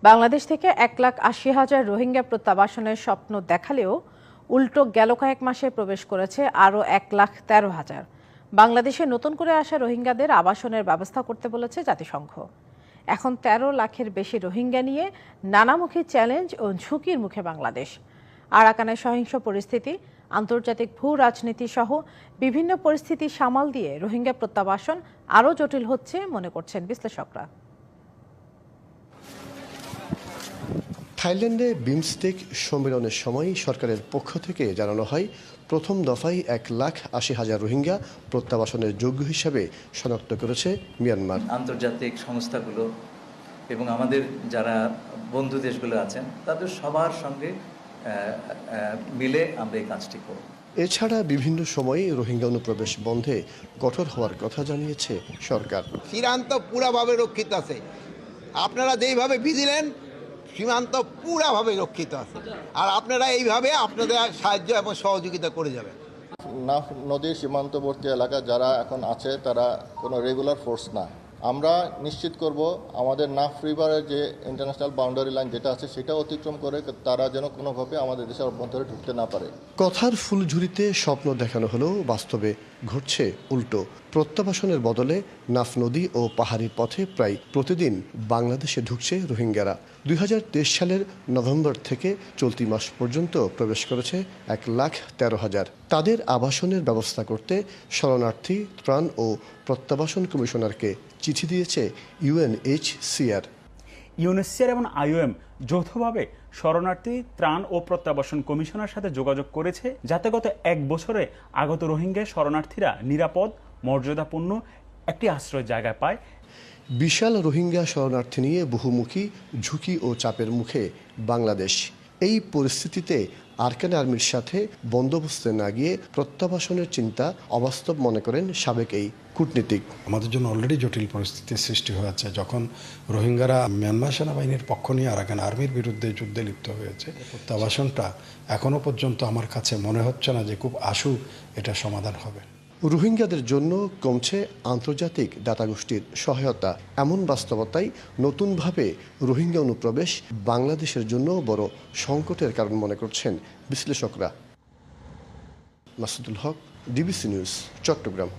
বাংলাদেশ থেকে 1,80,000 রোহিঙ্গা প্রত্যাবাসনের স্বপ্ন দেখালেও উল্টো গেল কয়েক মাসে প্রবেশ করেছে আরও 1,13,000। বাংলাদেশে নতুন করে আসা রোহিঙ্গাদের আবাসনের ব্যবস্থা করতে বলেছে জাতিসংঘ। এখন 13 লাখের বেশি রোহিঙ্গা নিয়ে নানামুখী চ্যালেঞ্জ ও ঝুঁকির মুখে বাংলাদেশ। আরাকানের সহিংস পরিস্থিতি, আন্তর্জাতিক ভূ রাজনীতি সহ বিভিন্ন পরিস্থিতি সামাল দিয়ে রোহিঙ্গা প্রত্যাবাসন আরও জটিল হচ্ছে মনে করছেন বিশ্লেষকরা। থাইল্যান্ডে বিমস্টেক সম্মেলনের সময় সরকারের পক্ষ থেকে জানানো হয়, প্রথম দফায় 1,80,000 রোহিঙ্গা প্রত্যাবাসনের যোগ্য হিসাবে শনাক্ত করেছে মিয়ানমার। আন্তর্জাতিক সংস্থাগুলো এবং আমাদের যারা বন্ধু দেশগুলো আছেন তাদের সবার সঙ্গে মিলে আমরা এই কাজটি করব। এছাড়া বিভিন্ন সময়ে রোহিঙ্গা অনুপ্রবেশ বন্ধে কঠোর হওয়ার কথা জানিয়েছে সরকার। সীমান্ত পুরাভাবে রক্ষিত আছে, আপনারা যেইভাবে ভিজিলেন সীমান্ত পুরাভাবে রক্ষিত আছে, আর আপনারা এইভাবে আপনাদের সাহায্য এবং সহযোগিতা করে যাবেন। নাফ নদীর সীমান্তবর্তী এলাকা যারা এখন আছে তারা কোনো রেগুলার ফোর্স না। আমরা নিশ্চিত করব আমাদের নাফ রিভারের যে ইন্টারন্যাশনাল বাউন্ডারি লাইন যেটা আছে সেটা অতিক্রম করে তারা যেন কোনোভাবে আমাদের দেশের অভ্যন্তরে ঢুকতে না পারে। কথার ফুলঝুরিতে স্বপ্ন দেখানো হলেও বাস্তবে ঘটছে উল্টো। প্রত্যাবাসনের বদলে নাফ নদী ও পাহাড়ি পথে প্রায় প্রতিদিন বাংলাদেশে ঢুকছে রোহিঙ্গারা। 2023 সালের নভেম্বর থেকে চলতি মাস পর্যন্ত প্রবেশ করেছে 1,13,000। তাদের আবাসনের ব্যবস্থা করতে শরণার্থী ত্রাণ ও প্রত্যাবাসন কমিশনারকে চিঠি দিয়েছে UNHCR। ইউএনএইচসিআর এবং IOM যৌথভাবে শরণার্থী ত্রাণ ও প্রত্যাবাসন কমিশনের সাথে যোগাযোগ করেছে যাতে গত 1 বছরে আগত রোহিঙ্গা শরণার্থীরা নিরাপদ, মর্যাদাপূর্ণ একটি আশ্রয় জায়গা পায়। বিশাল রোহিঙ্গা শরণার্থী নিয়ে বহুমুখী ঝুঁকি ও চাপের মুখে বাংলাদেশ। এই পরিস্থিতিতে আরাকান আর্মির সাথে বন্দোবস্তে না গিয়ে প্রত্যাবাসনের চিন্তা অবাস্তব মনে করেন সাবেক এই কূটনীতিক। আমাদের জন্য অলরেডি জটিল পরিস্থিতির সৃষ্টি হয়েছে যখন রোহিঙ্গারা মিয়ানমার সেনাবাহিনীর পক্ষ নিয়ে আরাকান আর্মির বিরুদ্ধে যুদ্ধে লিপ্ত হয়েছে। প্রত্যাবাসনটা এখনো পর্যন্ত আমার কাছে মনে হচ্ছে না যে খুব আশু এটা সমাধান হবে। রোহিঙ্গাদের জন্য কমছে আন্তর্জাতিক দাতাগোষ্ঠীর সহায়তা। এমন বাস্তবতায় নতুনভাবে রোহিঙ্গা অনুপ্রবেশ বাংলাদেশের জন্য বড় সংকটের কারণ মনে করছেন বিশ্লেষকরা। মাসুদুল হক, ডিবিসি নিউজ, চট্টগ্রাম।